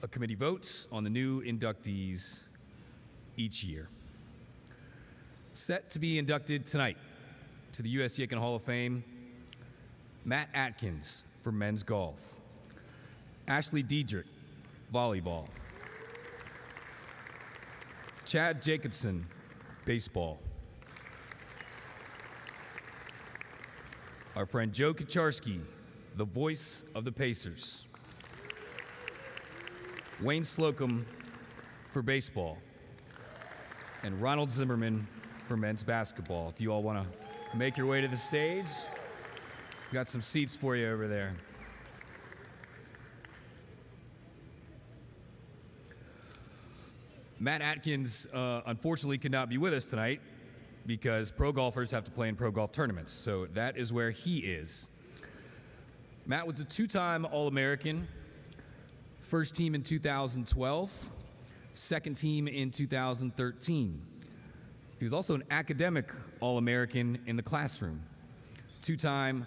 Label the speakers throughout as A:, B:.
A: A committee votes on the new inductees each year. Set to be inducted tonight to the USC Aiken Hall of Fame, Matt Atkins for men's golf, Ashley Diedrich, volleyball, Chad Jacobson, baseball, our friend Joe Kucharski, the voice of the Pacers, Wayne Slocum for baseball, and Ronald Zimmerman for men's basketball. If you all want to make your way to the stage, we've got some seats for you over there. Matt Atkins, unfortunately, could not be with us tonight because pro golfers have to play in pro golf tournaments, so that is where he is. Matt was a two-time All-American, first team in 2012, second team in 2013. He was also an academic All-American in the classroom, two-time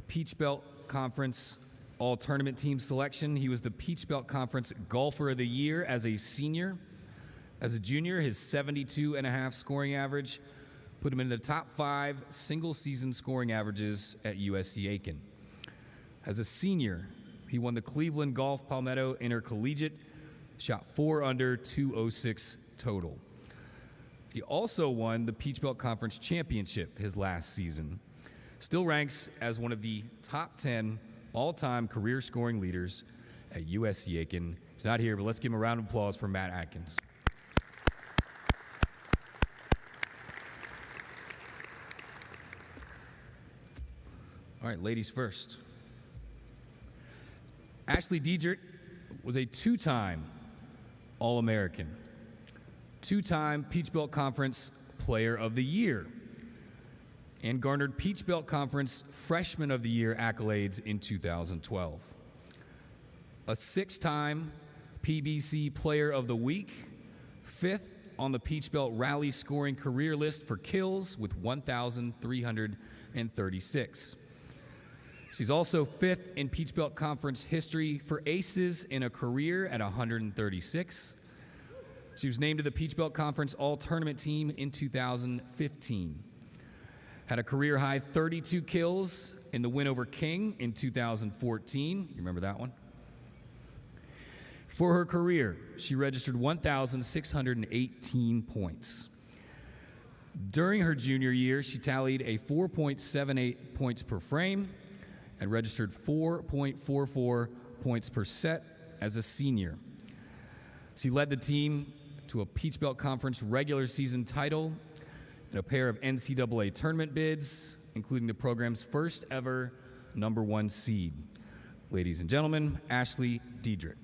A: Peach Belt Conference All-Tournament Team selection. He was the Peach Belt Conference Golfer of the Year as a senior. As a junior, his 72.5 scoring average put him in the top 5 single-season scoring averages at USC Aiken. As a senior, he won the Cleveland Golf Palmetto Intercollegiate, shot 4 under, 206 total. He also won the Peach Belt Conference Championship his last season. Still ranks as one of the top 10 all-time career scoring leaders at USC Aiken. He's not here, but let's give him a round of applause for Matt Atkins. All right, ladies first. Ashley Diedrich was a two-time All-American, two-time Peach Belt Conference Player of the Year, and garnered Peach Belt Conference Freshman of the Year accolades in 2012. A six-time PBC Player of the Week, fifth on the Peach Belt Rally scoring career list for kills with 1,336. She's also fifth in Peach Belt Conference history for aces in a career at 136. She was named to the Peach Belt Conference All-Tournament Team in 2015. Had a career-high 32 kills in the win over King in 2014. You remember that one? For her career, she registered 1,618 points. During her junior year, she tallied a 4.78 points per frame and registered 4.44 points per set as a senior. She led the team to a Peach Belt Conference regular season title and a pair of NCAA tournament bids, including the program's first ever #1 seed. Ladies and gentlemen, Ashley Diedrich.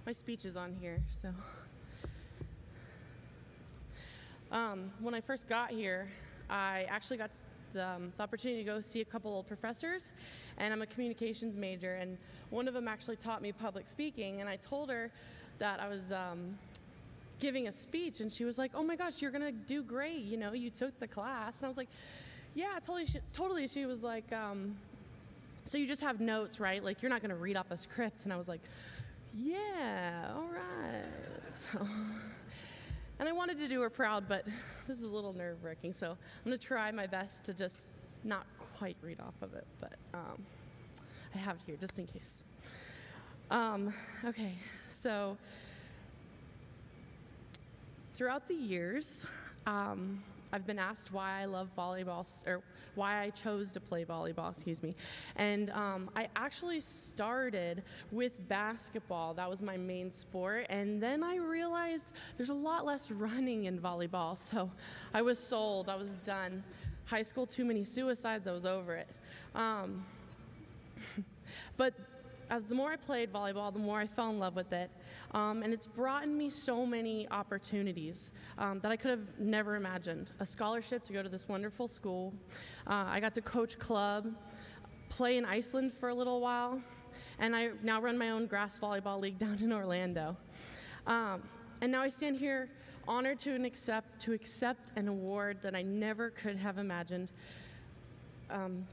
B: My speech is on here, so. When I first got here, I actually got the opportunity to go see a couple of professors, and I'm a communications major, and one of them actually taught me public speaking, and I told her that I was giving a speech, and she was like, "Oh my gosh, you're gonna do great, you know, you took the class." And I was like, "Yeah, totally." She was like, "So you just have notes, right? Like, you're not gonna read off a script?" And I was like, "Yeah, all right." So, and I wanted to do her proud, but this is a little nerve-wracking, so I'm going to try my best to just not quite read off of it, but I have it here just in case. Okay, so throughout the years, I've been asked why I love volleyball, or why I chose to play volleyball, and I actually started with basketball. That was my main sport, and then I realized there's a lot less running in volleyball, so I was sold. I was done. High school, too many suicides, I was over it. Um, but as the more I played volleyball, the more I fell in love with it. And it's brought me so many opportunities that I could have never imagined. A scholarship to go to this wonderful school. I got to coach club, play in Iceland for a little while, and I now run my own grass volleyball league down in Orlando. And now I stand here honored to accept an award that I never could have imagined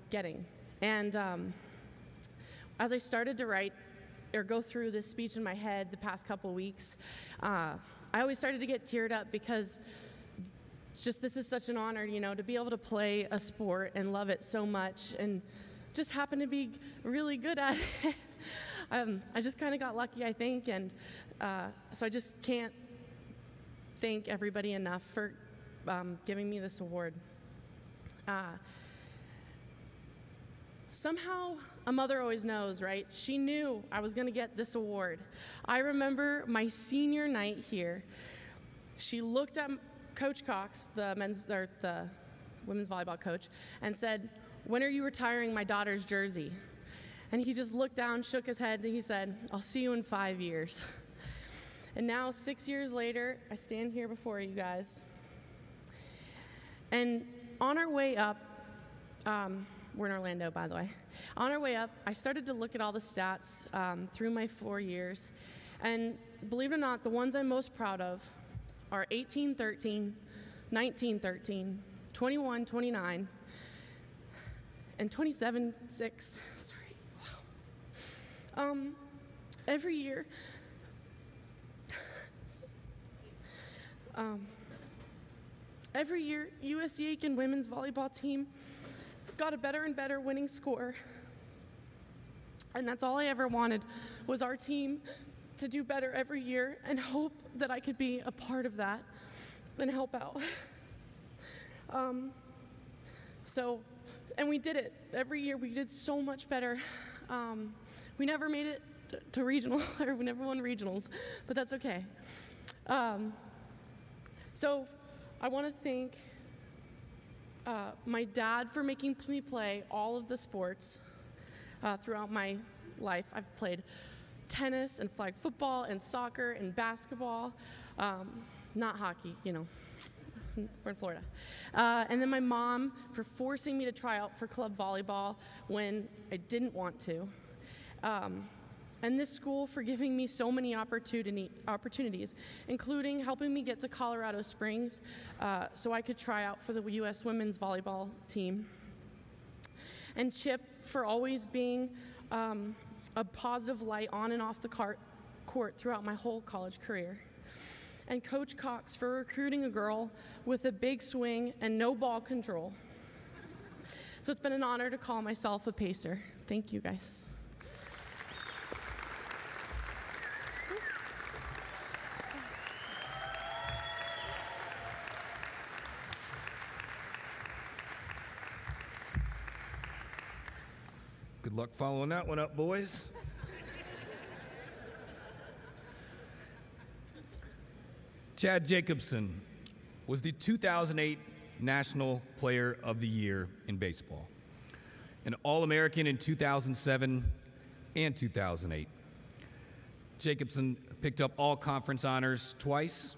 B: getting. And as I started to write or go through this speech in my head the past couple weeks, I always started to get teared up because just this is such an honor, you know, to be able to play a sport and love it so much and just happen to be really good at it. I just kind of got lucky, I think, and so I just can't thank everybody enough for giving me this award. Somehow, a mother always knows, right? She knew I was going to get this award. I remember my senior night here. She looked at Coach Cox, the women's volleyball coach, and said, "When are you retiring my daughter's jersey?" And he just looked down, shook his head, and he said, "I'll see you in 5 years." And now, 6 years later, I stand here before you guys. And on our way up, we're in Orlando, by the way. On our way up, I started to look at all the stats through my 4 years. And believe it or not, the ones I'm most proud of are 18-13, 19-13, 21-29, and 27-6. Sorry. Wow. Every year, USC Aiken women's volleyball team got a better and better winning score. And that's all I ever wanted, was our team to do better every year and hope that I could be a part of that and help out. And we did it. Every year we did so much better. We never made it to regional, or we never won regionals, but that's okay. So I want to thank my dad for making me play all of the sports throughout my life. I've played tennis and flag football and soccer and basketball, not hockey, you know, we're in Florida. And then my mom for forcing me to try out for club volleyball when I didn't want to. And this school for giving me so many opportunities, including helping me get to Colorado Springs so I could try out for the U.S. women's volleyball team. And Chip for always being a positive light on and off the court throughout my whole college career. And Coach Cox for recruiting a girl with a big swing and no ball control. So it's been an honor to call myself a pacer. Thank you, guys.
A: Good luck following that one up, boys. Chad Jacobson was the 2008 National Player of the Year in baseball, an All-American in 2007 and 2008. Jacobson picked up all conference honors twice.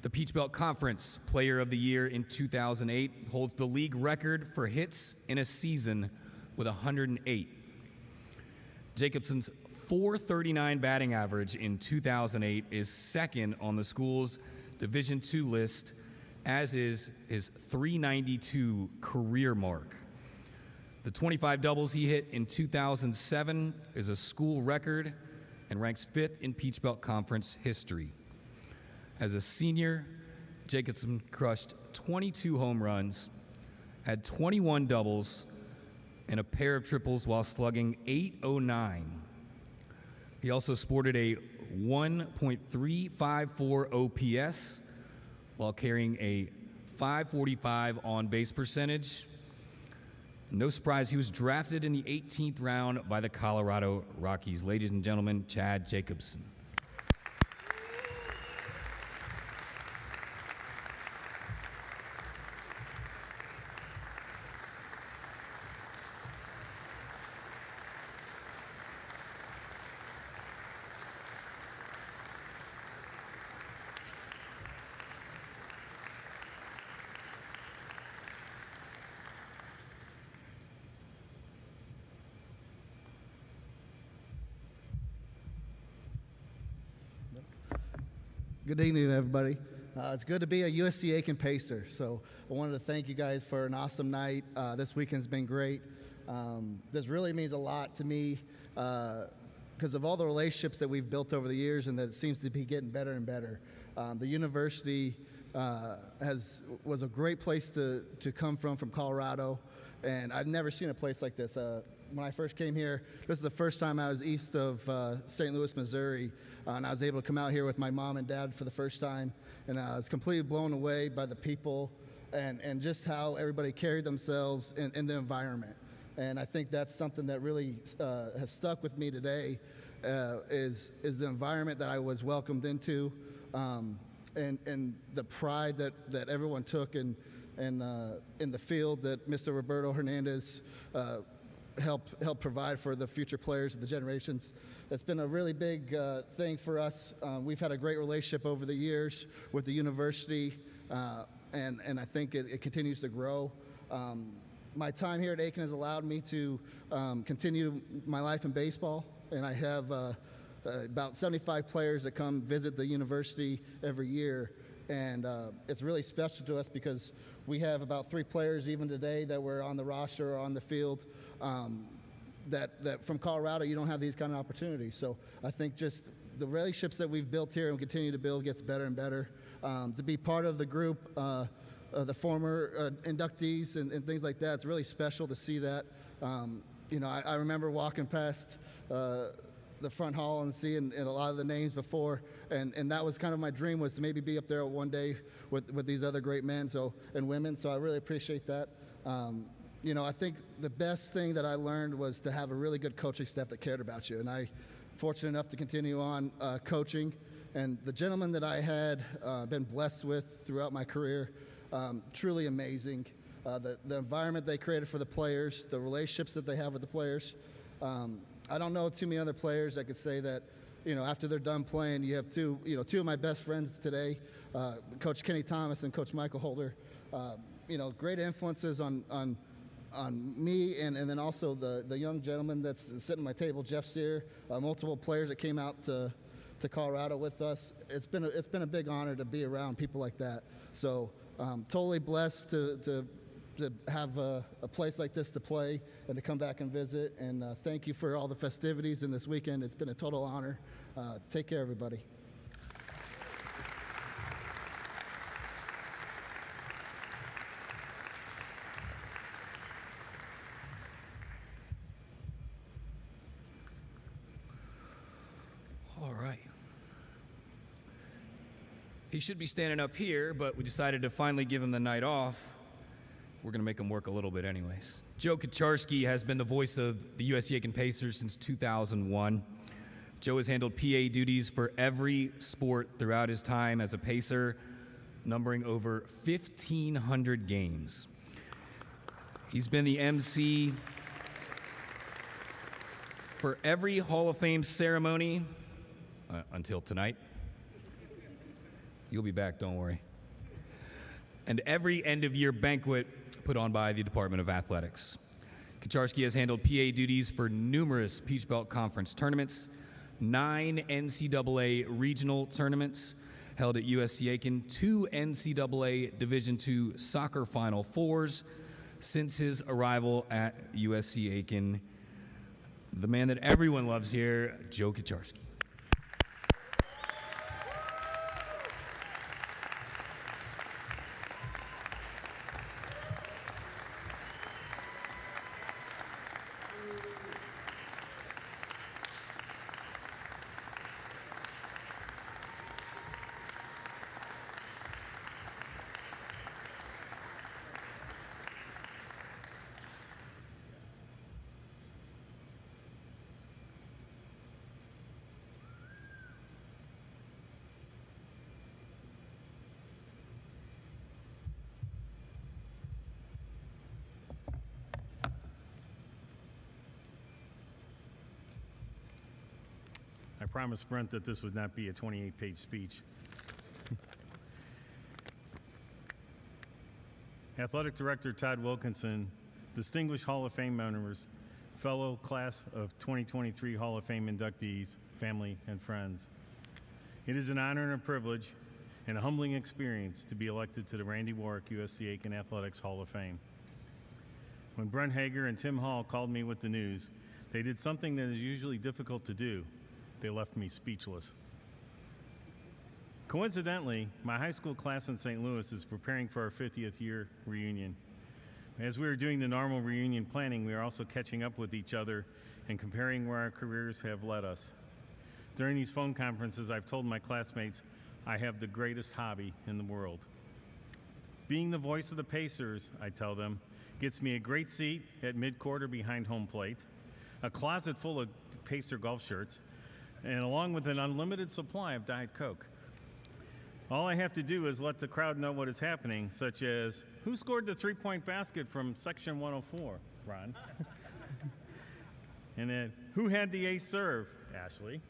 A: The Peach Belt Conference Player of the Year in 2008, holds the league record for hits in a season with 108. Jacobson's .439 batting average in 2008 is second on the school's Division II list, as is his .392 career mark. The 25 doubles he hit in 2007 is a school record and ranks 5th in Peach Belt Conference history. As a senior, Jacobson crushed 22 home runs, had 21 doubles, and a pair of triples while slugging .809. He also sported a 1.354 OPS while carrying a .545 on-base percentage. No surprise, he was drafted in the 18th round by the Colorado Rockies. Ladies and gentlemen, Chad Jacobson.
C: Good evening, everybody. It's good to be a USC Aiken Pacer. So I wanted to thank you guys for an awesome night. This weekend's been great. This really means a lot to me because of all the relationships that we've built over the years, and that seems to be getting better and better. The university was a great place to come from Colorado, and I've never seen a place like this. When I first came here, this is the first time I was east of St. Louis, Missouri, and I was able to come out here with my mom and dad for the first time, and I was completely blown away by the people and just how everybody carried themselves in the environment. And I think that's something that really has stuck with me today, is the environment that I was welcomed into, and the pride that everyone took in the field that Mr. Roberto Hernandez help provide for the future players of the generations. That's been a really big thing for us. We've had a great relationship over the years with the university, and I think it continues to grow. My time here at Aiken has allowed me to continue my life in baseball, and I have about 75 players that come visit the university every year, and it's really special to us because we have about 3 players even today that were on the roster or on the field that from Colorado, you don't have these kind of opportunities. So I think just the relationships that we've built here and continue to build gets better and better. To be part of the group, the former inductees and things like that, it's really special to see that. I remember walking past the front hall and seeing a lot of the names before, and that was kind of my dream, was to maybe be up there one day with these other great men and women, so I really appreciate that. I think the best thing that I learned was to have a really good coaching staff that cared about you, and I'm fortunate enough to continue on coaching, and the gentlemen that I had been blessed with throughout my career, truly amazing. The environment they created for the players, the relationships that they have with the players. I don't know too many other players that could say that, after they're done playing, you have two of my best friends today, Coach Kenny Thomas and Coach Michael Holder. Great influences on me, and then also the young gentleman that's sitting at my table, Jeff Sear, multiple players that came out to Colorado with us. It's been a big honor to be around people like that. So totally blessed to have a place like this to play and to come back and visit. And thank you for all the festivities in this weekend. It's been a total honor. Take care, everybody.
A: All right. He should be standing up here, but we decided to finally give him the night off. We're going to make him work a little bit anyways. Joe Kacharski has been the voice of the USC Aiken Pacers since 2001. Joe has handled PA duties for every sport throughout his time as a Pacer, numbering over 1,500 games. He's been the MC for every Hall of Fame ceremony until tonight. You'll be back, don't worry. And every end-of-year banquet put on by the Department of Athletics. Kacharski has handled PA duties for numerous Peach Belt Conference tournaments, 9 NCAA regional tournaments held at USC Aiken, 2 NCAA Division II soccer Final Fours since his arrival at USC Aiken. The man that everyone loves here, Joe Kacharski.
D: I promised Brent that this would not be a 28-page speech. Athletic Director Todd Wilkinson, distinguished Hall of Fame members, fellow class of 2023 Hall of Fame inductees, family, and friends. It is an honor and a privilege and a humbling experience to be elected to the Randy Warwick USC Aiken Athletics Hall of Fame. When Brent Hager and Tim Hall called me with the news, they did something that is usually difficult to do. They left me speechless. Coincidentally, my high school class in St. Louis is preparing for our 50th year reunion. As we are doing the normal reunion planning, we are also catching up with each other and comparing where our careers have led us. During these phone conferences, I've told my classmates I have the greatest hobby in the world. Being the voice of the Pacers, I tell them, gets me a great seat at mid-quarter behind home plate, a closet full of Pacer golf shirts, and along with an unlimited supply of Diet Coke. All I have to do is let the crowd know what is happening, such as, who scored the three-point basket from section 104, Ron? And then, who had the ace serve, Ashley?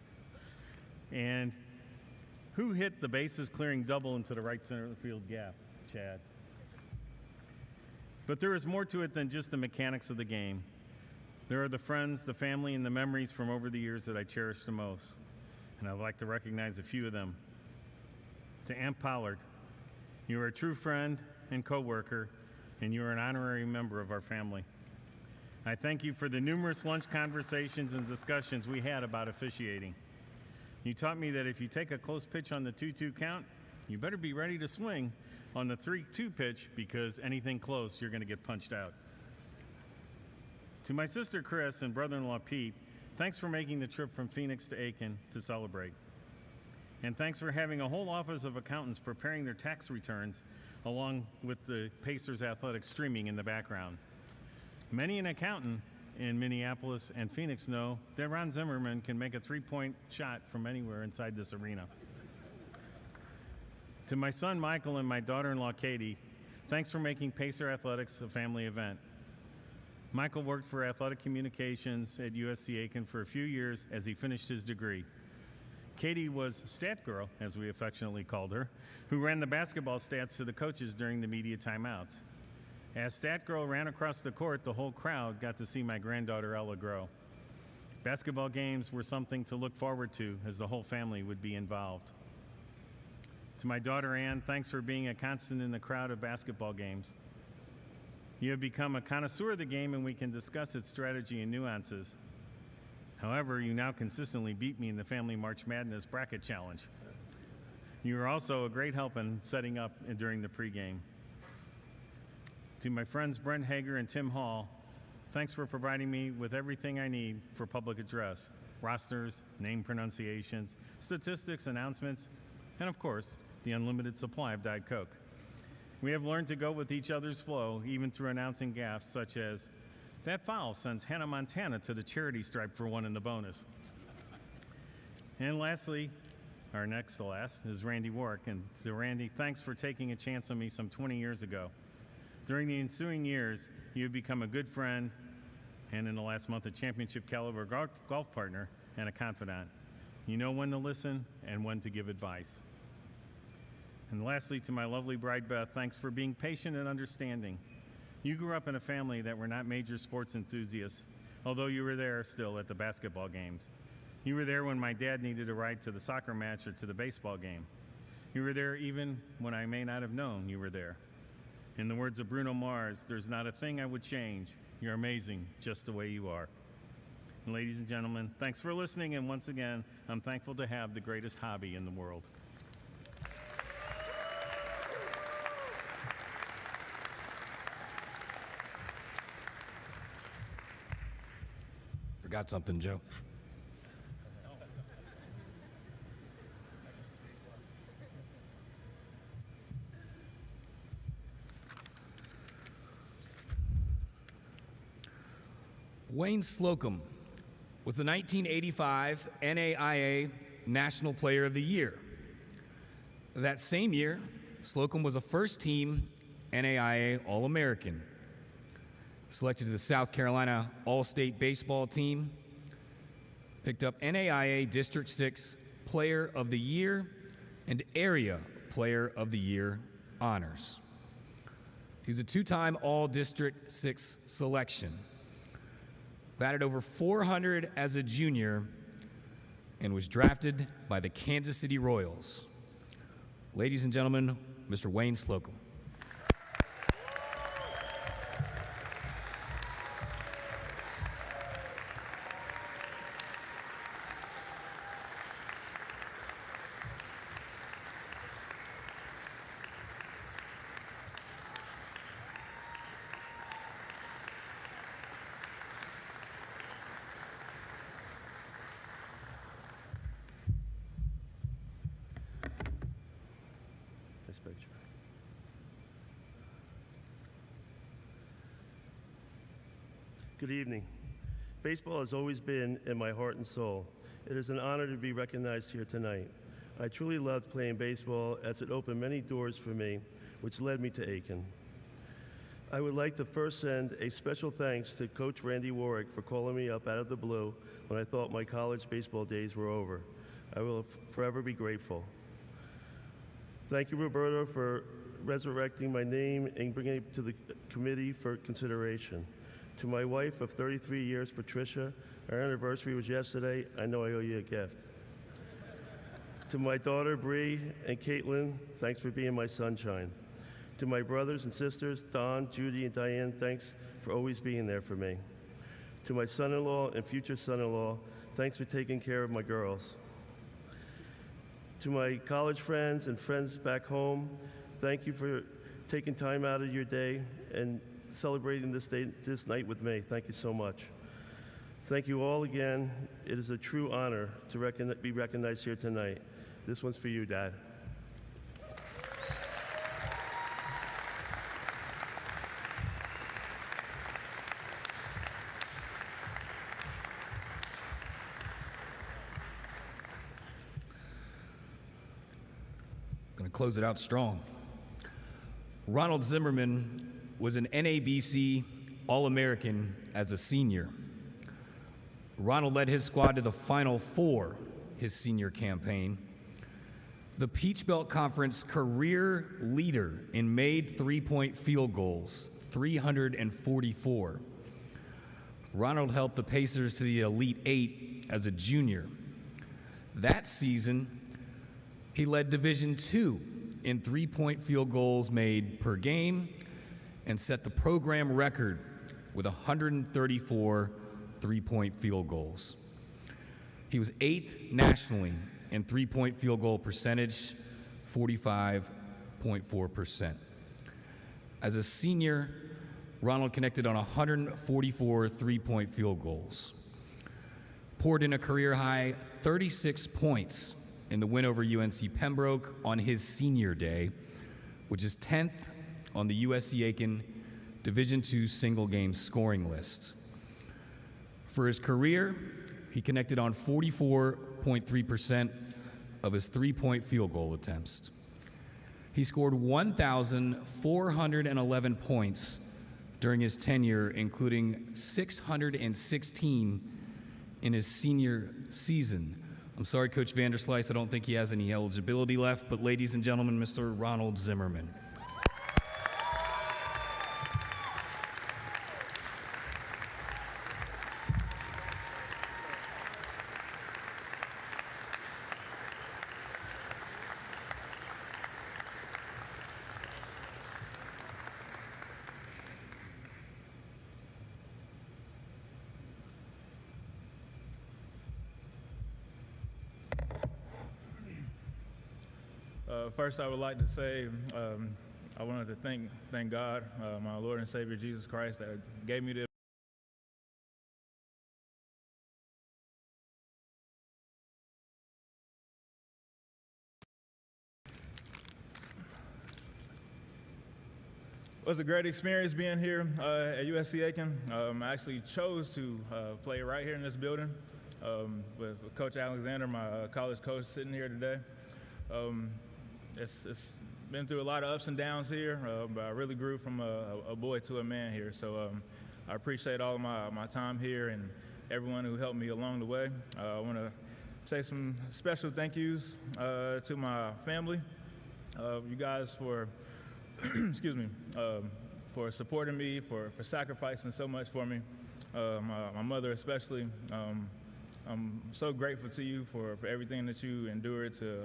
D: And who hit the bases clearing double into the right center of the field gap, Chad? But there is more to it than just the mechanics of the game. There are the friends, the family, and the memories from over the years that I cherish the most. And I'd like to recognize a few of them. To Aunt Pollard, you are a true friend and coworker, and you are an honorary member of our family. I thank you for the numerous lunch conversations and discussions we had about officiating. You taught me that if you take a close pitch on the 2-2 count, you better be ready to swing on the 3-2 pitch, because anything close, you're going to get punched out. To my sister Chris and brother-in-law Pete, thanks for making the trip from Phoenix to Aiken to celebrate. And thanks for having a whole office of accountants preparing their tax returns, along with the Pacers athletics streaming in the background. Many an accountant in Minneapolis and Phoenix know that Ron Zimmerman can make a three-point shot from anywhere inside this arena. To my son Michael and my daughter-in-law Katie, thanks for making Pacer Athletics a family event. Michael worked for athletic communications at USC Aiken for a few years as he finished his degree. Katie was Stat Girl, as we affectionately called her, who ran the basketball stats to the coaches during the media timeouts. As Stat Girl ran across the court, the whole crowd got to see my granddaughter Ella grow. Basketball games were something to look forward to, as the whole family would be involved. To my daughter Ann, thanks for being a constant in the crowd of basketball games. You have become a connoisseur of the game, and we can discuss its strategy and nuances. However, you now consistently beat me in the Family March Madness Bracket Challenge. You are also a great help in setting up and during the pregame. To my friends Brent Hager and Tim Hall, thanks for providing me with everything I need for public address: rosters, name pronunciations, statistics, announcements, and of course, the unlimited supply of Diet Coke. We have learned to go with each other's flow, even through announcing gaffes such as, that foul sends Hannah Montana to the charity stripe for one in the bonus. And lastly, our next to last, is Randy Warwick. And to Randy, thanks for taking a chance on me some 20 years ago. During the ensuing years, you have become a good friend, and in the last month, a championship caliber golf partner and a confidant. You know when to listen and when to give advice. And lastly, to my lovely bride, Beth, thanks for being patient and understanding. You grew up in a family that were not major sports enthusiasts, although you were there still at the basketball games. You were there when my dad needed a ride to the soccer match or to the baseball game. You were there even when I may not have known you were there. In the words of Bruno Mars, there's not a thing I would change. You're amazing just the way you are. And ladies and gentlemen, thanks for listening, and once again, I'm thankful to have the greatest hobby in the world.
A: Forgot something, Joe. Wayne Slocum was the 1985 NAIA National Player of the Year. That same year, Slocum was a first-team NAIA All-American. Selected to the South Carolina All-State Baseball Team, picked up NAIA District 6 Player of the Year and Area Player of the Year honors. He was a two-time All-District 6 selection. Batted over 400 as a junior and was drafted by the Kansas City Royals. Ladies and gentlemen, Mr. Wayne Slocum.
E: Good evening. Baseball has always been in my heart and soul. It is an honor to be recognized here tonight. I truly loved playing baseball as it opened many doors for me, which led me to Aiken. I would like to first send a special thanks to Coach Randy Warwick for calling me up out of the blue when I thought my college baseball days were over. I will forever be grateful. Thank you, Roberto, for resurrecting my name and bringing it to the committee for consideration. To my wife of 33 years, Patricia, our anniversary was yesterday. I know I owe you a gift. To my daughter, Bree, and Caitlin, thanks for being my sunshine. To my brothers and sisters, Don, Judy, and Diane, thanks for always being there for me. To my son-in-law and future son-in-law, thanks for taking care of my girls. To my college friends and friends back home, thank you for taking time out of your day and celebrating this night with me. Thank you so much. Thank you all again. It is a true honor to be recognized here tonight. This one's for you, Dad.
A: Going to close it out strong. Ronald Zimmerman was an NABC All-American as a senior. Ronald led his squad to the Final Four his senior campaign. The Peach Belt Conference career leader in made three-point field goals, 344. Ronald helped the Pacers to the Elite Eight as a junior. That season, he led Division II in three-point field goals made per game and set the program record with 134 three-point field goals. He was 8th nationally in three-point field goal percentage, 45.4%. As a senior, Ronald connected on 144 three-point field goals, poured in a career-high 36 points in the win over UNC Pembroke on his senior day, which is 10th on the USC Aiken Division II single-game scoring list. For his career, he connected on 44.3% of his three-point field goal attempts. He scored 1,411 points during his tenure, including 616 in his senior season. I'm sorry, Coach Vanderslice, I don't think he has any eligibility left, but ladies and gentlemen, Mr. Ronald Zimmerman.
F: First, I would like to say I wanted to thank God, my Lord and Savior Jesus Christ, that gave me the It was a great experience being here at USC Aiken. I actually chose to play right here in this building with Coach Alexander, my college coach, sitting here today. It's been through a lot of ups and downs here, but I really grew from a boy to a man here. So I appreciate all of my time here and everyone who helped me along the way. I want to say some special thank yous to my family, you guys for, excuse me, for supporting me, for sacrificing so much for me. My mother especially. I'm so grateful to you for everything that you endured to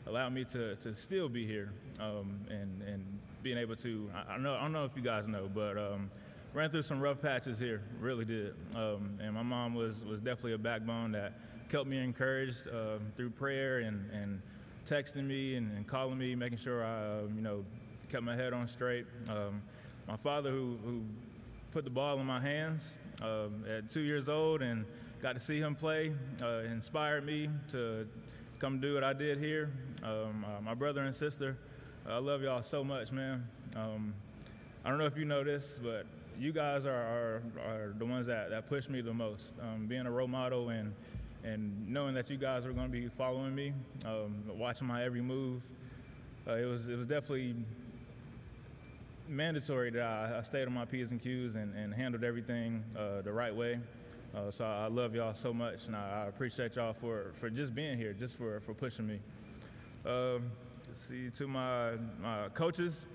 F: allow me to still be here, and being able to, I don't know if you guys know, but ran through some rough patches here, really did. And my mom was definitely a backbone that kept me encouraged through prayer and texting me and calling me, making sure I, kept my head on straight. My father, who put the ball in my hands at 2 years old and got to see him play, inspired me to come do what I did here. My brother and sister, I love y'all so much, man. I don't know if you know this, but you guys are the ones that push me the most. Being a role model and knowing that you guys are going to be following me, watching my every move, it was definitely mandatory that I stayed on my P's and Q's and handled everything the right way. So I love y'all so much, and I appreciate y'all for just being here, just for pushing me. Let's see, to my coaches,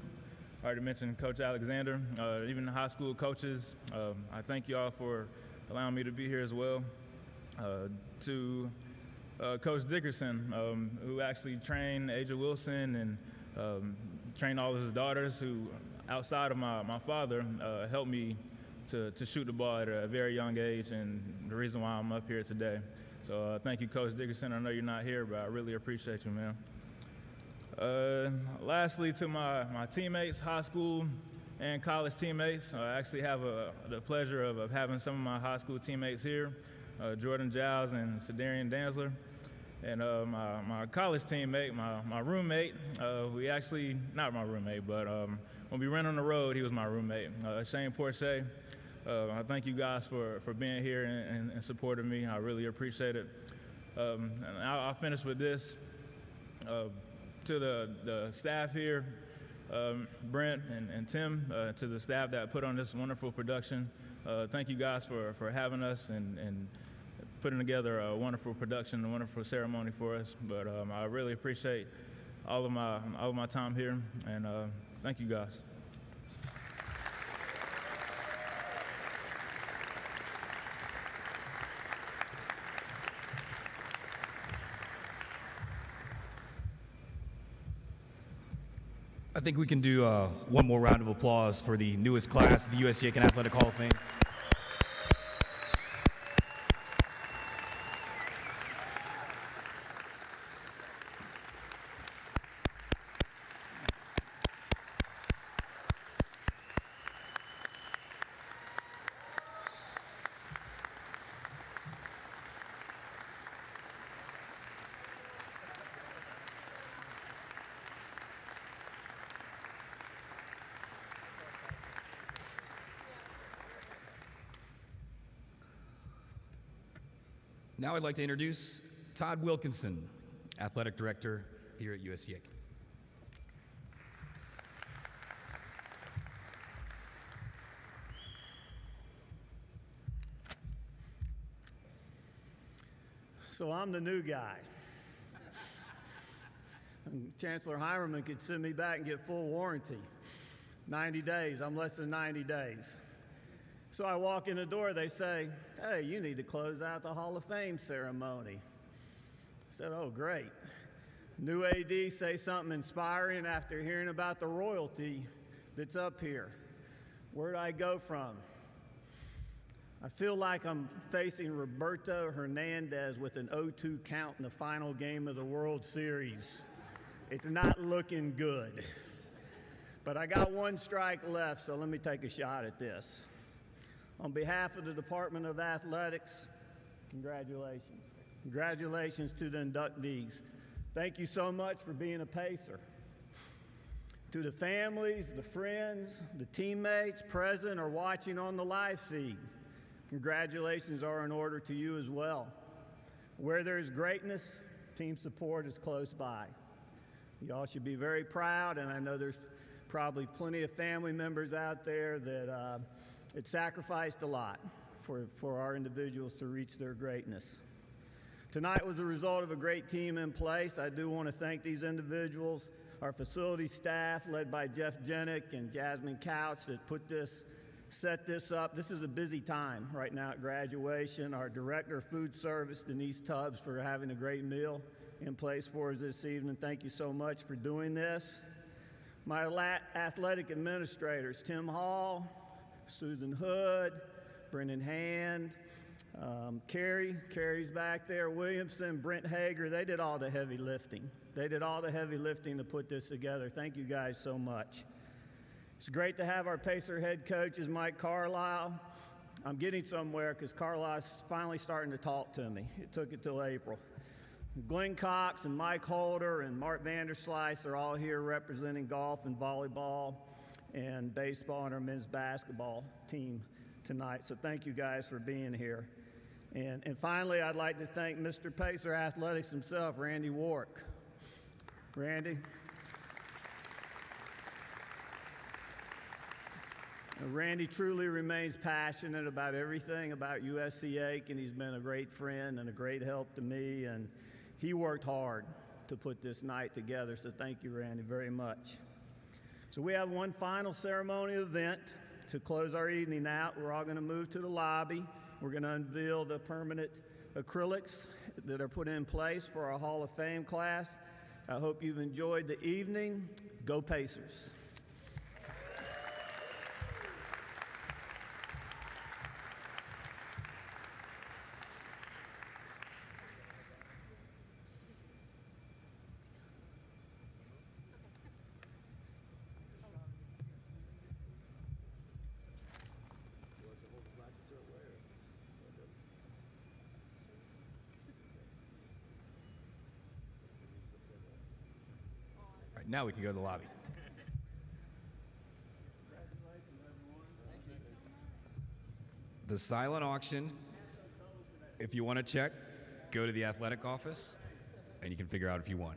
F: I already mentioned Coach Alexander, even the high school coaches, I thank y'all for allowing me to be here as well. To Coach Dickerson, who actually trained Aja Wilson and trained all of his daughters, who outside of my father helped me to shoot the ball at a very young age, and the reason why I'm up here today. So thank you, Coach Dickerson. I know you're not here, but I really appreciate you, man. Lastly, to my teammates, high school and college teammates, I actually have the pleasure of having some of my high school teammates here, Jordan Giles and Sedarian Danzler. And my college teammate, my roommate, we actually, not my roommate, but when we ran on the road, he was my roommate, Shane Porche. I thank you guys for being here and supporting me. I really appreciate it. And I'll finish with this. To the staff here, Brent and Tim, to the staff that put on this wonderful production, thank you guys for having us and putting together a wonderful production, a wonderful ceremony for us. But I really appreciate all of my time here, and thank you guys.
A: I think we can do one more round of applause for the newest class of the USC Aiken Athletic Hall of Fame. Now I'd like to introduce Todd Wilkinson, Athletic Director here at USC Aiken.
G: So I'm the new guy. Chancellor Heimerman could send me back and get full warranty. 90 days, I'm less than 90 days. So I walk in the door, they say, hey, you need to close out the Hall of Fame ceremony. I said, oh, great. New AD say something inspiring after hearing about the royalty that's up here. Where'd I go from? I feel like I'm facing Roberto Hernandez with an 0-2 count in the final game of the World Series. It's not looking good. But I got one strike left, so let me take a shot at this. On behalf of the Department of Athletics, congratulations. Congratulations to the inductees. Thank you so much for being a Pacer. To the families, the friends, the teammates present or watching on the live feed, congratulations are in order to you as well. Where there is greatness, team support is close by. Y'all should be very proud, and I know there's probably plenty of family members out there that it sacrificed a lot for our individuals to reach their greatness. Tonight was the result of a great team in place. I do want to thank these individuals, our facility staff led by Jeff Jenick and Jasmine Couch that put this set this up. This is a busy time right now at graduation. Our Director of Food Service, Denise Tubbs, for having a great meal in place for us this evening. Thank you so much for doing this. My athletic administrators, Tim Hall, Susan Hood, Brendan Hand, Carrie's back there, Williamson, Brent Hager, they did all the heavy lifting. They did all the heavy lifting to put this together. Thank you guys so much. It's great to have our Pacer head coach is Mike Carlisle. I'm getting somewhere because Carlisle's finally starting to talk to me. It took it till April. Glenn Cox and Mike Holder and Mark Vanderslice are all here representing golf and volleyball and baseball and our men's basketball team tonight. So thank you guys for being here. And finally, I'd like to thank Mr. Pacer Athletics himself, Randy Warwick. Randy. Randy truly remains passionate about everything about USC Aiken. He's been a great friend and a great help to me, and he worked hard to put this night together. So thank you, Randy, very much. So we have one final ceremony event to close our evening out. We're all going to move to the lobby. We're going to unveil the permanent acrylics that are put in place for our Hall of Fame class. I hope you've enjoyed the evening. Go Pacers.
A: All right, now we can go to the lobby. The silent auction, if you want to check, go to the athletic office, and you can figure out if you won.